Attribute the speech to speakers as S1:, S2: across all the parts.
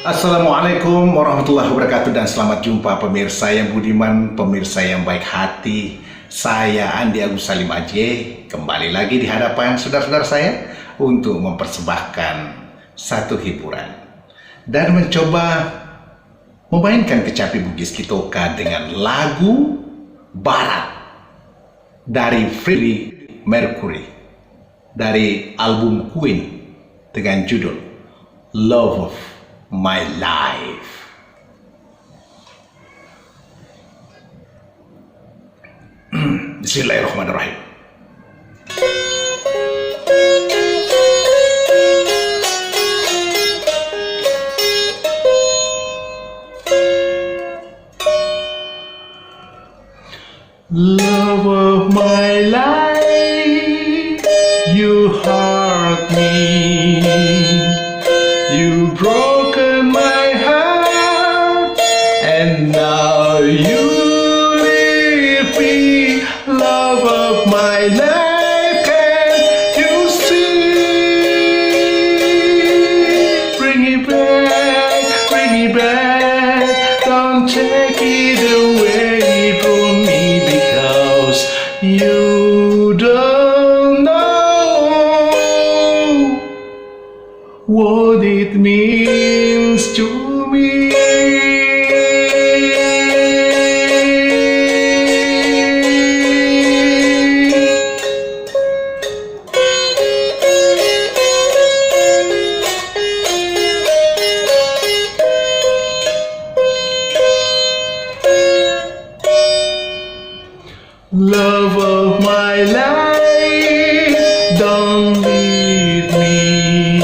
S1: Assalamualaikum warahmatullahi wabarakatuh dan selamat jumpa pemirsa yang budiman, pemirsa yang baik hati. Saya Andi Agussalim kembali lagi di hadapan saudara-saudara saya untuk mempersembahkan satu hiburan dan mencoba memainkan Kecapi Bugis Kitoka dengan lagu Barat dari Freddie Mercury dari album Queen dengan judul Love of My Life. Bismillahirrahmanirrahim. Love of my life, you hurt me, you broken my heart, and now you leave me. Love of my life, can you see? Bring it back, don't take it away from me, because you don't know what it means to me. Love of my life, don't leave me.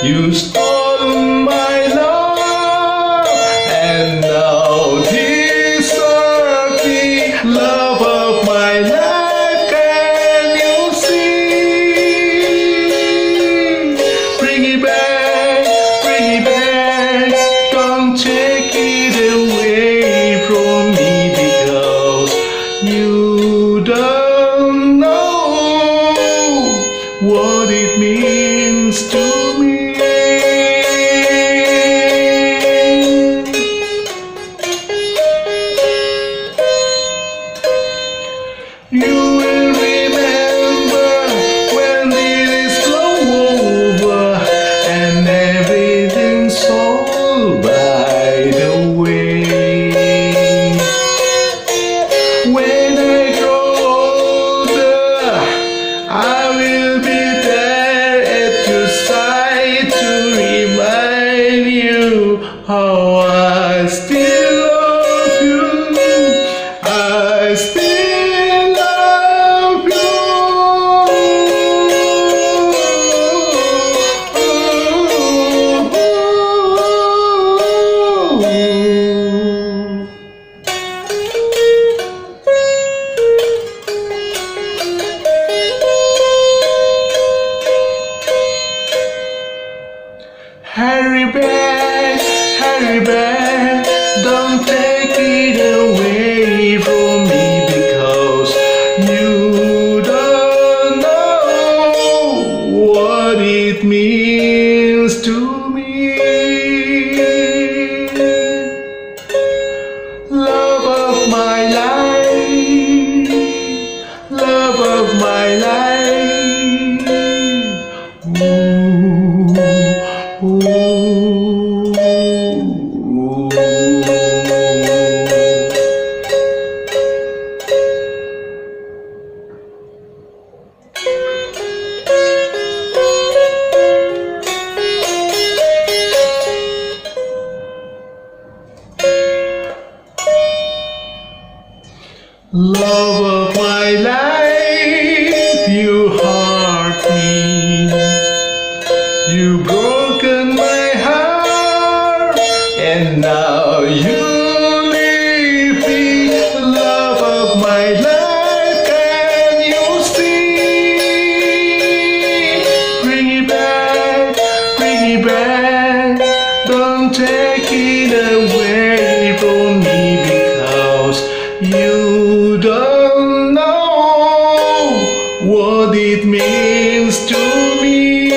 S1: You stole my love and now desert me. Love of my life, can you see? Bring it back, don't take it away from me, because you don't know what it means to me. You will remember when it is over and everything's all by the way. When I grow older, I will be there at your side to remind you how I still love you. I still love you. Hurry back, don't take it away from me, because you don't know what it means to me. Love of my life, love of my life. Ooh. Love of my life, you hurt me, you broken my heart, and now you leave me. Love of my life, can you see? Bring it back, don't take it away from me, because you don't know what it means to me.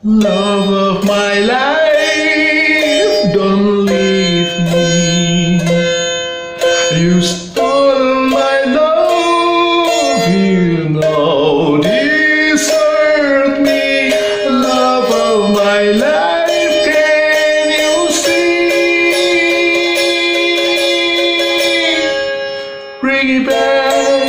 S1: Love of my life, don't leave me. You stole my love, you know desert me. Love of my life, can you see? Bring it back,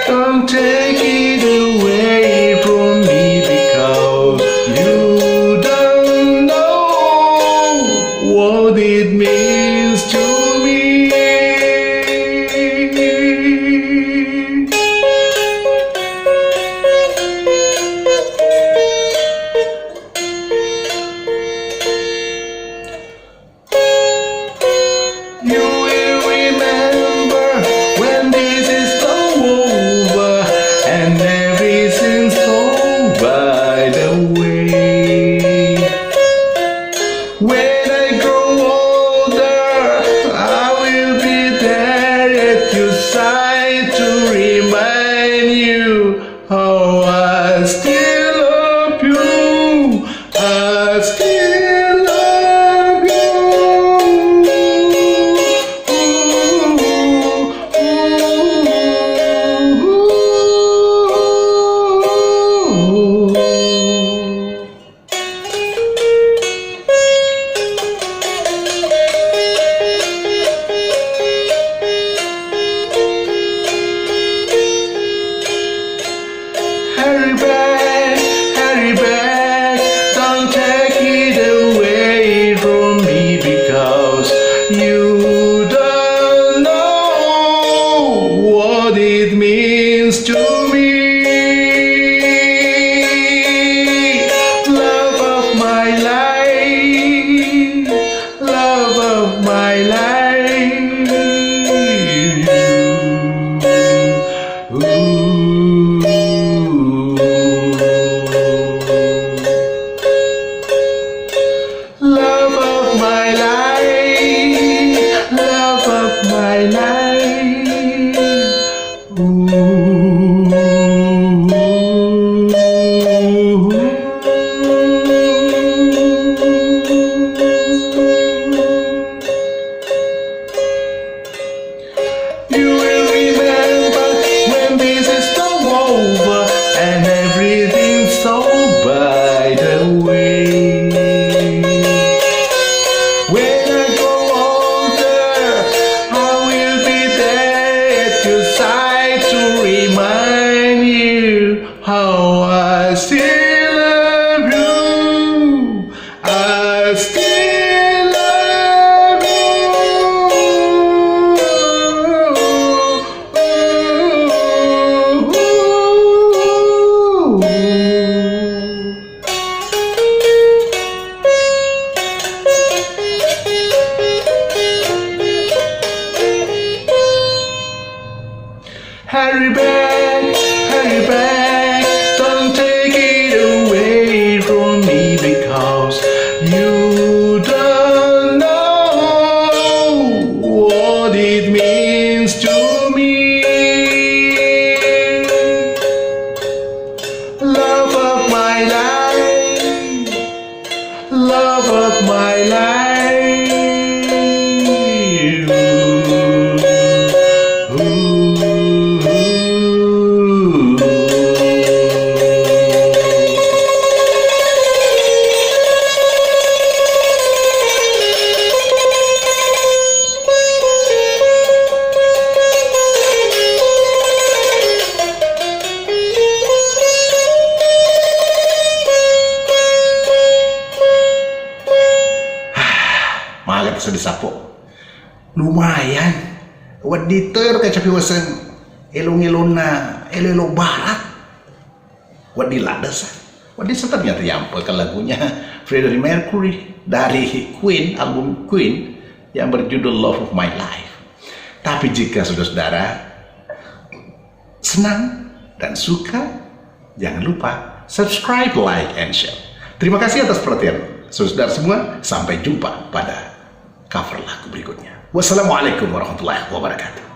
S1: don't take it away from me, because you don't know what it means to me. You will remember when this is all over and everything's all by the way. When I grow older, I will be there at your side to remind you how I still love you. I still love you. Hurry back, don't take it away from me, because you don't know what it means to me. Love of my life, love of my life. Love of my life, love of my life. You will remember when this is all over and everything's all by the way. When I grow older, I will be there at your side to remind you how I still love you. I still love you. Hurry back, don't take it away from me, because you don't know what it means to me. Love of my life, love of my life. Malah bisa disapo. Lumayan. Waditer kecapi wasan elong-elona, elo barat. Wadi ladas. Wadi ternyata nyampelkan lagunya Freddie Mercury dari Queen, album Queen yang berjudul Love of My Life. Tapi jika saudara-saudara senang dan suka, jangan lupa subscribe, like, and share. Terima kasih atas perhatian saudara semua. Sampai jumpa pada cover lagu berikutnya. Wassalamualaikum warahmatullahi wabarakatuh.